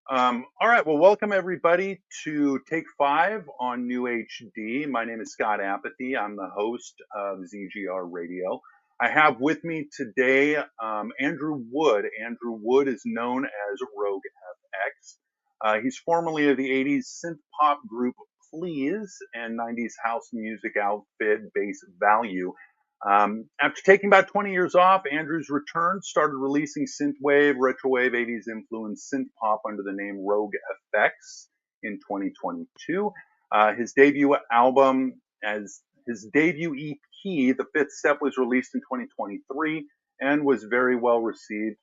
All right, well, welcome everybody to Take Five on NEWHD. My name is Scot Apathy. I'm the host of ZGR Radio. I have with me today Andrew Wood. Andrew Wood is known as RogueFX. He's formerly of the 80s synth pop group Please and 90s house music outfit Base Value. After taking about 20 years off, Andrews returned, started releasing synthwave, retrowave, 80s influenced synth pop under the name RogueFX in 2022. His debut album, as his debut EP, The Fifth Step, was released in 2023 and was very well received.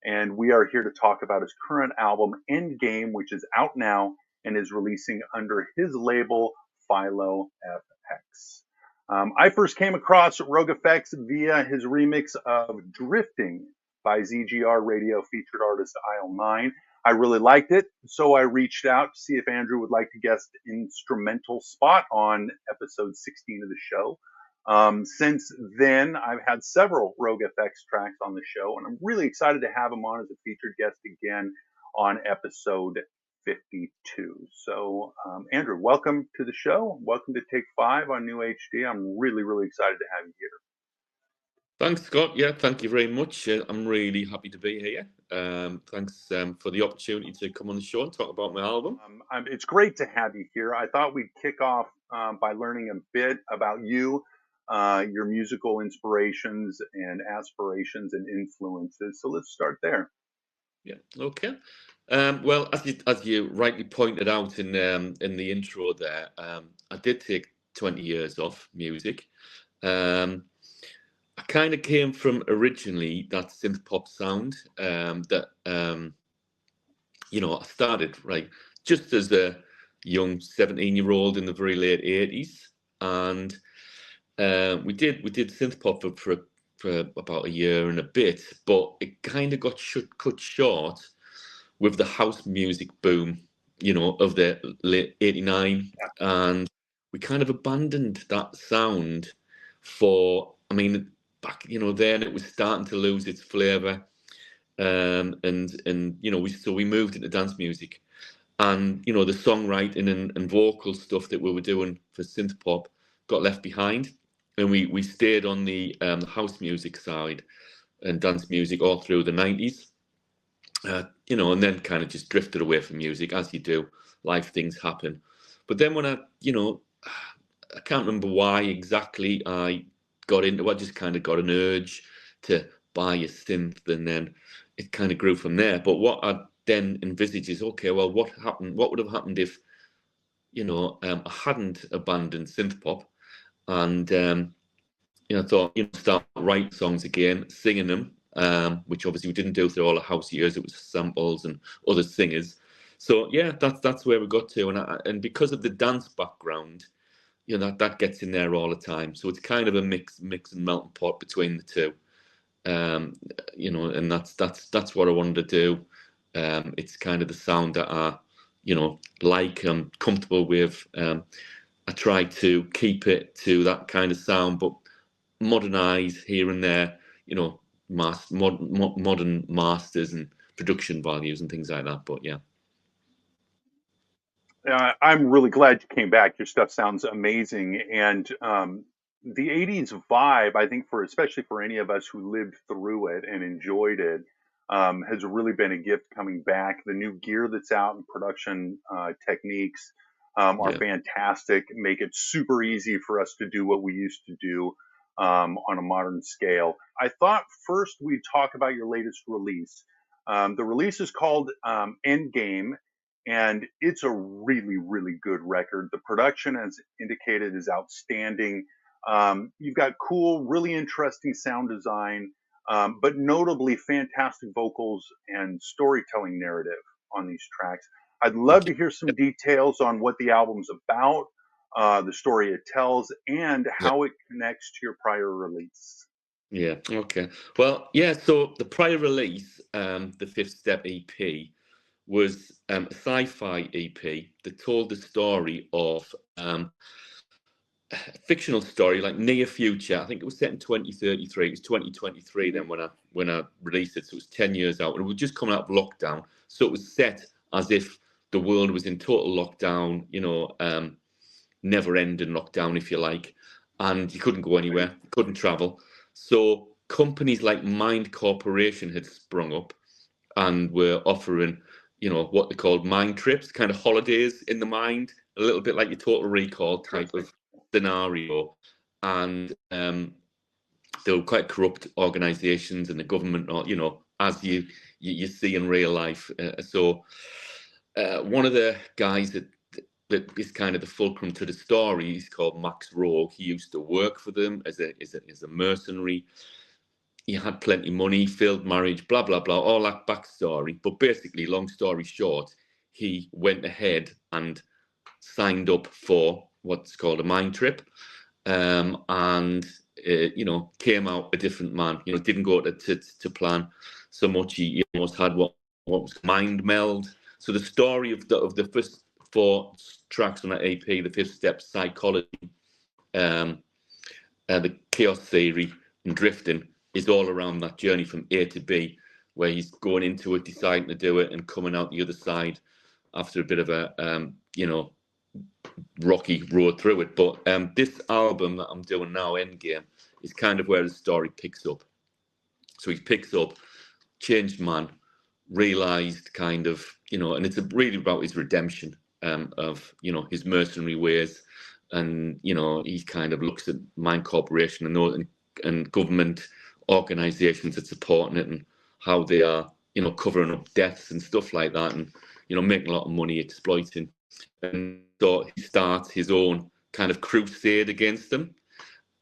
And we are here to talk about his current album, Endgame, which is out now and is releasing under his label, Philo FX. I first came across RogueFX via his remix of Drifting by ZGR Radio featured artist Aisle 9. I really liked it, so I reached out to see if Andrew would like to guest instrumental spot on episode 16 of the show. Since then, I've had several RogueFX tracks on the show, and I'm really excited to have him on as a featured guest again on episode 52. So, Andrew, welcome to the show. Welcome to Take Five on NEWHD. I'm really, really excited to have you here. Thanks, Scott. Yeah, thank you very much. I'm really happy to be here. Thanks for the opportunity to come on the show and talk about my album. It's great to have you here. I thought we'd kick off by learning a bit about you, your musical inspirations and aspirations and influences. So let's start there. Yeah, okay. Well, as you rightly pointed out in the intro there, I did take 20 years off music. I kind of came from originally that synth pop sound that I started right just as a young 17-year-old in the very late 80s, and we did synth pop for about a year and a bit, but it kind of got cut short with the house music boom, of the late 89, and we kind of abandoned that sound back, then it was starting to lose its flavour, and we moved into dance music, and the songwriting and vocal stuff that we were doing for synth pop got left behind, and we stayed on the house music side and dance music all through the 90s. And then kind of just drifted away from music, as you do. Life things happen. But then when I can't remember why exactly I got into it. I just kind of got an urge to buy a synth, and then it kind of grew from there. But what I then envisage is, okay, well, what would have happened if, I hadn't abandoned synth pop, and I thought, start writing songs again, singing them, which obviously we didn't do through all the house years. It was samples and other singers. So yeah, that's where we got to, and because of the dance background, that gets in there all the time. So it's kind of a mix and melting pot between the two, and that's what I wanted to do. It's kind of the sound that I, like, I'm comfortable with. I try to keep it to that kind of sound, but modernize here and there, modern masters and production values and things like that. But yeah. I'm really glad you came back. Your stuff sounds amazing. And the 80s vibe, I think, especially for any of us who lived through it and enjoyed it, has really been a gift coming back. The new gear that's out and production techniques are fantastic, make it super easy for us to do what we used to do on a modern scale. I thought first we'd talk about your latest release. The release is called Endgame, and it's a really, really good record. The production, as indicated, is outstanding. You've got cool, really interesting sound design, but notably fantastic vocals and storytelling narrative on these tracks. I'd love to hear some details on what the album's about, the story it tells, and how it connects to your prior release. Yeah, okay. Well, yeah, so the prior release, the Fifth Step EP, was a sci-fi EP that told the story of a fictional story, like near future. I think it was set in 2033. It was 2023 then when I released it, so it was 10 years out, and it was just coming out of lockdown. So it was set as if the world was in total lockdown, never-ending lockdown, if you like, and you couldn't go anywhere, couldn't travel. So companies like Mind Corporation had sprung up and were offering, what they called mind trips, kind of holidays in the mind, a little bit like your Total Recall type of scenario. And they were quite corrupt organisations, and the government, as you see in real life. So one of the guys that is kind of the fulcrum to the story, he's called Max Rogue. He used to work for them as a mercenary. He had plenty of money, failed marriage, blah, blah, blah, all that backstory. But basically, long story short, he went ahead and signed up for what's called a mind trip, and came out a different man. Didn't go to plan so much. He almost had what was mind meld. So the story of the first 4 tracks on that EP, the Fifth Step, Psychology, the Chaos Theory, and Drifting, is all around that journey from A to B, where he's going into it, deciding to do it, and coming out the other side after a bit of a rocky road through it. But this album that I'm doing now, Endgame, is kind of where the story picks up. So he picks up, changed man, realised kind of, and it's really about his redemption of, his mercenary ways. And, he kind of looks at Mind Corporation and government organisations that supporting it, and how they are, covering up deaths and stuff like that, and, making a lot of money exploiting. And so he starts his own kind of crusade against them.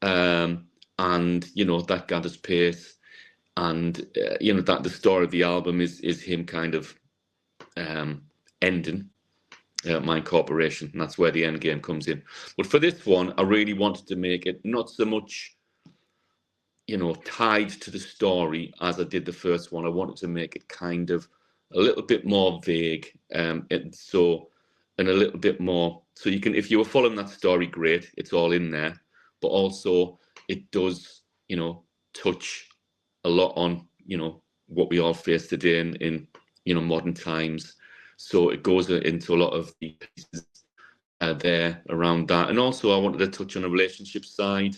And, that gathers pace. And, that the story of the album is him kind of ending Mind Corporation, and that's where the end game comes in. But for this one, I really wanted to make it not so much, tied to the story as I did the first one. I wanted to make it kind of a little bit more vague, and a little bit more. So you can, if you were following that story, great, it's all in there. But also, it does, touch a lot on, what we all face today in modern times. So it goes into a lot of the pieces there around that. And also, I wanted to touch on a relationship side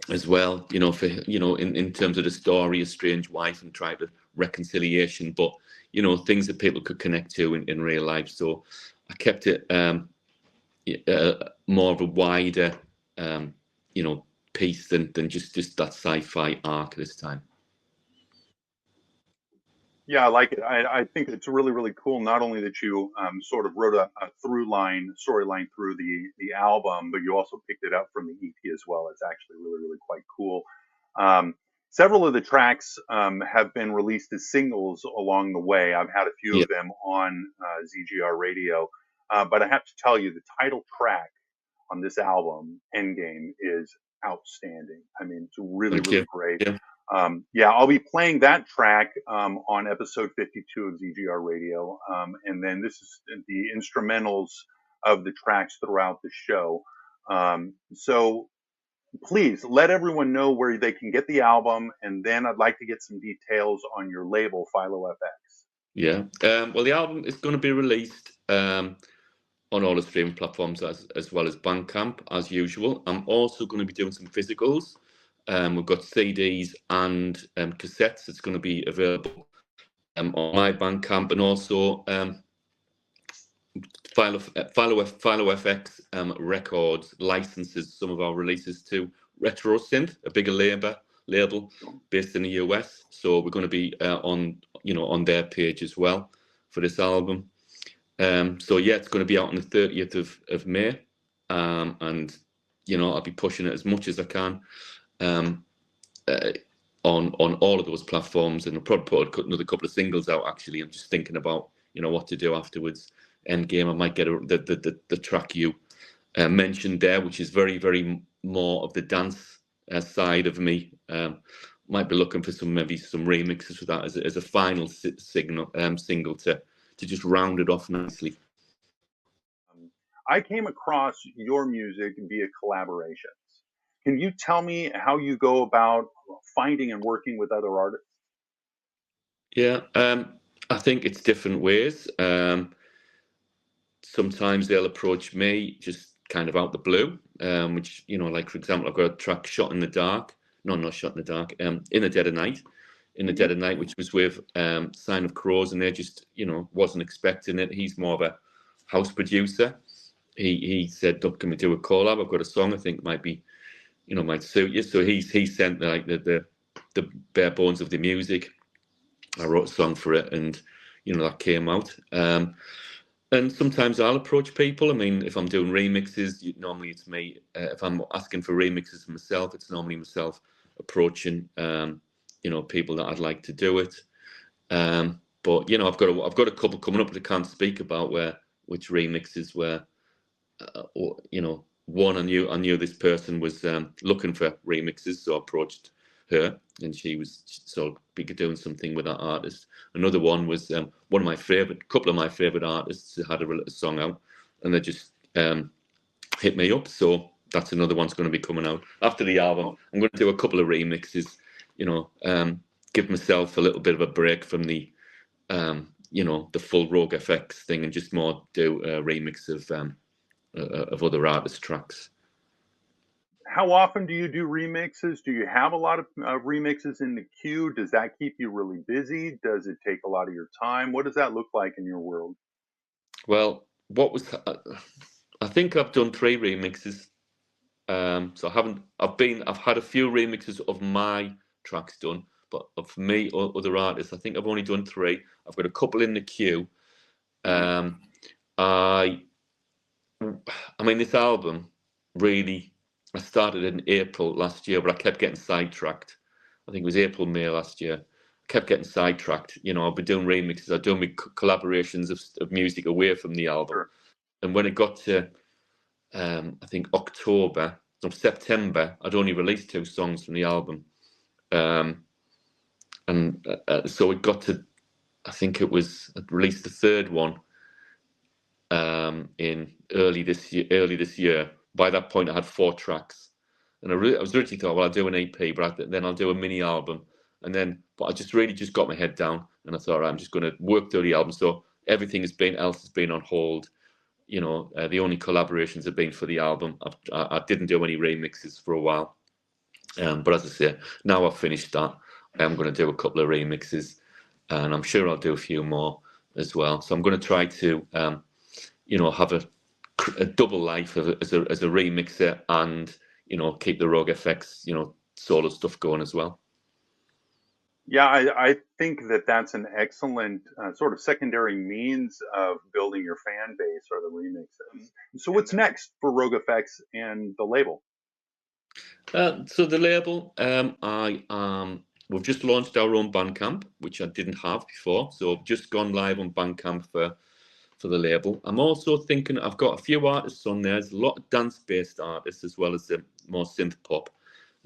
as well, for, in terms of the story, a strange wife and try to reconciliation, but, things that people could connect to in real life. So I kept it more of a wider, piece than just that sci-fi arc this time. Yeah, I like it. I think it's really, really cool. Not only that you sort of wrote a storyline through the album, but you also picked it up from the EP as well. It's actually really, really quite cool. Several of the tracks have been released as singles along the way. I've had a few of them on ZGR Radio, but I have to tell you, the title track on this album, Endgame, is outstanding. I mean, it's really, really great. I'll be playing that track on episode 52 of ZGR Radio. And then this is the instrumentals of the tracks throughout the show. So please let everyone know where they can get the album. And then I'd like to get some details on your label, RogueFX. Yeah. Well, the album is going to be released on all the streaming platforms as well as Bandcamp, as usual. I'm also going to be doing some physicals. We've got CDs and cassettes that's going to be available on my Bandcamp, and also RogueFX Records licenses some of our releases to Retro Synth, a bigger label based in the US. So we're going to be on their page as well for this album. So yeah, it's going to be out on the 30th of May, and I'll be pushing it as much as I can on all of those platforms, and I'll probably put another couple of singles out. Actually, I'm just thinking about what to do afterwards. Endgame, I might get the track you mentioned there, which is very, very more of the dance side of me. Might be looking for maybe some remixes for that as a final single to just round it off nicely. I came across your music via collaborations. Can you tell me how you go about finding and working with other artists? Yeah, I think it's different ways. Sometimes they'll approach me just kind of out the blue, which, you know, like, for example, I've got a track, Shot in the Dark. No, not Shot in the Dark. In the Dead of Night. In the Dead of Night, which was with Sign of Crows, and they just, you know, wasn't expecting it. He's more of a house producer. He said, "Look, can we do a collab? I've got a song I think might be, you know, might suit you." So he sent like the bare bones of the music. I wrote a song for it, and, you know, that came out. And sometimes I'll approach people. I mean, if I'm doing remixes, normally it's me. If I'm asking for remixes myself, it's normally myself approaching, you know, people that I'd like to do it. But, you know, I've got a couple coming up that I can't speak about which remixes where, you know, one I knew this person was looking for remixes, so I approached her, and she was so we could doing something with that artist. Another one was one of my couple of my favorite artists who had a song out, and they just hit me up. So that's another one's going to be coming out after the album. I'm going to do a couple of remixes, you know, give myself a little bit of a break from the, you know, the full RogueFX thing, and just more do a remix of other artists' tracks. How often do you do remixes? Do you have a lot of remixes in the queue? Does that keep you really busy? Does it take a lot of your time? What does that look like in your world? Well, I think I've done 3 remixes. So I've had a few remixes of my tracks done, but of me or other artists, I think I've only done 3. I've got a couple in the queue. I mean, this album really, I started in April last year, but I kept getting sidetracked. I think it was April, May last year. I kept getting sidetracked. You know, I've been doing remixes, I've done collaborations of music away from the album. Sure. And when it got to, I think September, I'd only released 2 songs from the album. So it got to, I think I'd released the 3rd one in early this year. By that point, I had 4 tracks, and I was originally thought, well, I'll do an EP, but then I'll do a mini album, but I just really got my head down, and I thought, right, I'm just going to work through the album. So everything else has been on hold. You know, the only collaborations have been for the album. I didn't do any remixes for a while, but as I say, now I've finished that, I'm going to do a couple of remixes, and I'm sure I'll do a few more as well. So I'm going to try to, you know, have a double life as a remixer, and, you know, keep the RogueFX, you know, solo stuff going as well. Yeah, I think that's an excellent sort of secondary means of building your fan base, or the remixes. So what's next for RogueFX and the label? So the label, we've just launched our own Bandcamp, which I didn't have before. So I've just gone live on Bandcamp for the label. I'm also thinking, I've got a few artists on there. There's a lot of dance-based artists as well as the more synth pop,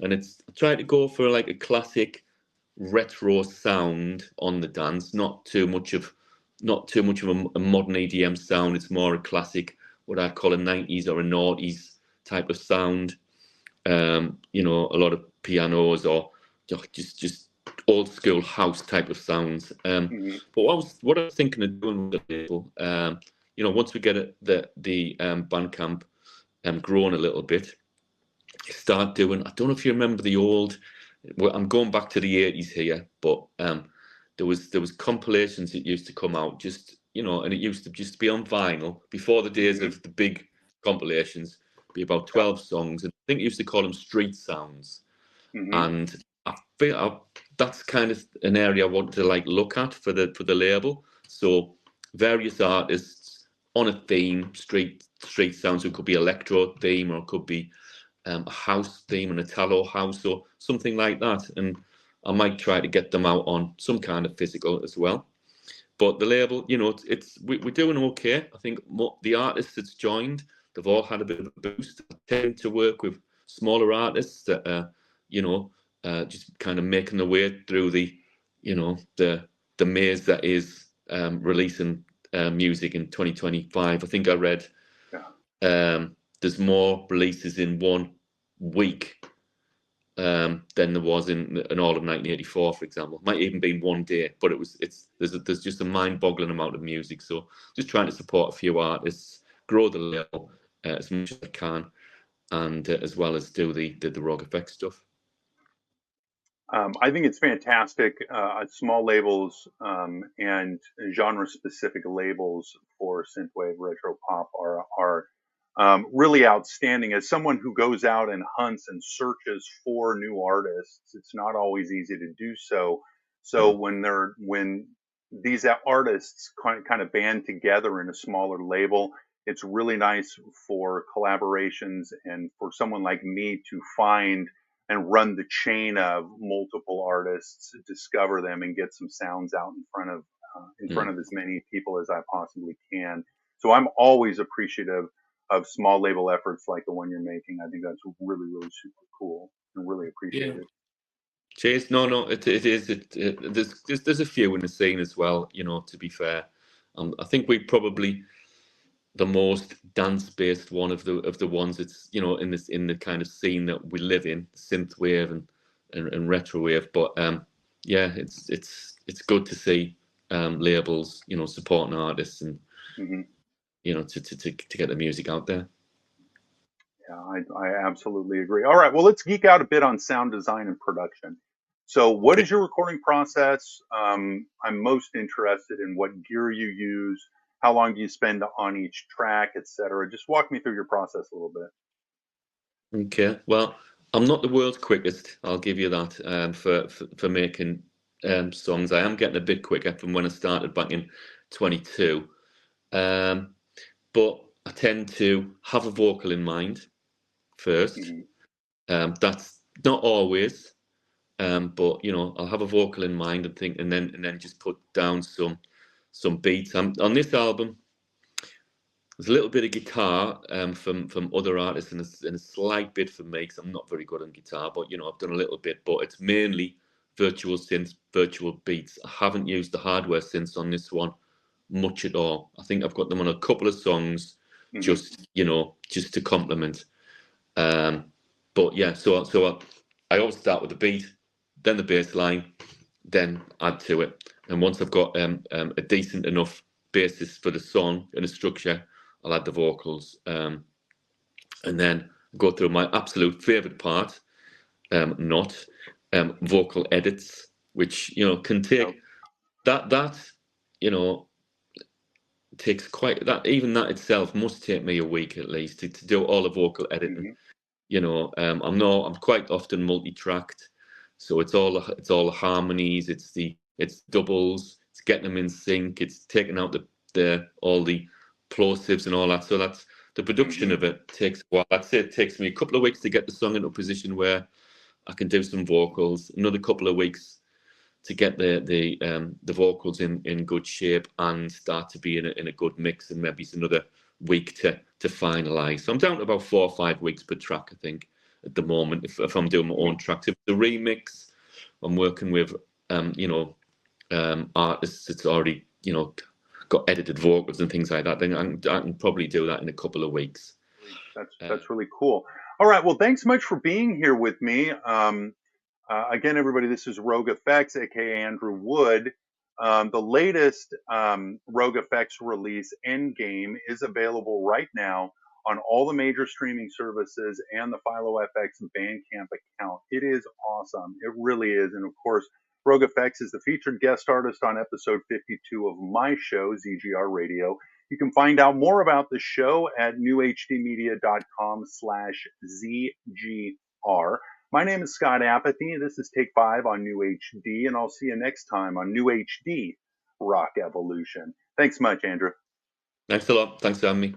and I try to go for like a classic retro sound on the dance, not too much of a modern EDM sound. It's more a classic, what I'd call a 90s or a noughties type of sound. You know, a lot of pianos, or just old school house type of sounds. But what I was thinking of doing with the label, you know, once we get the Bandcamp grown a little bit, start doing, I don't know if you remember the old, well, I'm going back to the 80s here, but there was compilations that used to come out, just, you know, and it used to just be on vinyl before the days of the big compilations, be about 12 songs, and I think you used to call them street sounds. And I feel that's kind of an area I want to like look at for the label. So various artists on a theme, street sounds. It could be electro theme, or it could be a house theme, an Italo house, or something like that. And I might try to get them out on some kind of physical as well. But the label, you know, we're doing okay. I think the artists that's joined, they've all had a bit of a boost. I tend to work with smaller artists that, you know, just kind of making their way through the, you know, the maze that is releasing music in 2025. I think I read there's more releases in 1 week than there was in all of 1984, for example. Might even been one day, but there's just a mind-boggling amount of music. So just trying to support a few artists, grow the label as much as I can, and as well as do the RogueFX stuff. I think it's fantastic. Small labels and genre-specific labels for synthwave retro pop are really outstanding. As someone who goes out and hunts and searches for new artists, it's not always easy to do so. So Mm. when these artists kind of band together in a smaller label, it's really nice for collaborations and for someone like me to find and run the chain of multiple artists, discover them, and get some sounds out in front of as many people as I possibly can. So I'm always appreciative of small label efforts like the one you're making. I think that's really, really super cool and really Yeah. appreciate it. Cheers. No, it is. There's a few in the scene as well. To be fair, I think we probably the most dance-based one of the ones that's in the kind of scene that we live in, synthwave and retrowave. But yeah, it's good to see labels supporting artists and Mm-hmm. to get the music out there. Yeah, I absolutely agree. All right, well, let's geek out a bit on sound design and production. So, what is your recording process? I'm most interested in what gear you use, how long do you spend on each track, etc. Just walk me through your process a little bit. Okay, well, I'm not the world's quickest. I'll give you that for making songs. I am getting a bit quicker from when I started back in 22. But I tend to have a vocal in mind first. Mm-hmm. That's not always, but I'll have a vocal in mind and think, and then just put down some beats. On this album, there's a little bit of guitar from other artists and a slight bit from me because I'm not very good on guitar, but I've done a little bit. But it's mainly virtual synths, virtual beats. I haven't used the hardware synths on this one much at all. I think I've got them on a couple of songs, Mm-hmm. just to complement. But yeah, so I always start with the beat, then the bass line, then add to it. And once I've got a decent enough basis for the song and a structure, I'll add the vocals, and then go through my absolute favorite part, not vocal edits, which can take Okay. that takes quite that even that itself must take me a week at least to do all the vocal editing. Mm-hmm. I'm quite often multi-tracked, so it's all the harmonies, it's doubles, it's getting them in sync, it's taking out the all the plosives and all that. So that's the production Mm-hmm. of it takes a while. I'd say it takes me a couple of weeks to get the song into a position where I can do some vocals, another couple of weeks to get the vocals in good shape and start to be in a good mix, and maybe it's another week to finalize. So I'm down to about 4 or 5 weeks per track, I think, at the moment. If I'm doing my own tracks, if the remix, I'm working with artists that's already got edited vocals and things like that. Then I can probably do that in a couple of weeks. That's really cool. All right, well, thanks so much for being here with me. Again, everybody, this is RogueFX, aka Andrew Wood. The latest RogueFX release, Endgame, is available right now on all the major streaming services and the PhiloFX Bandcamp account. It is awesome. It really is. And of course, RogueFX is the featured guest artist on episode 52 of my show, ZGR Radio. You can find out more about the show at newhdmedia.com/ZGR. My name is Scot Apathy. This is Take 5 on NEWHD, and I'll see you next time on NEWHD Rock Evolution. Thanks much, Andrew. Thanks a lot. Thanks for having me.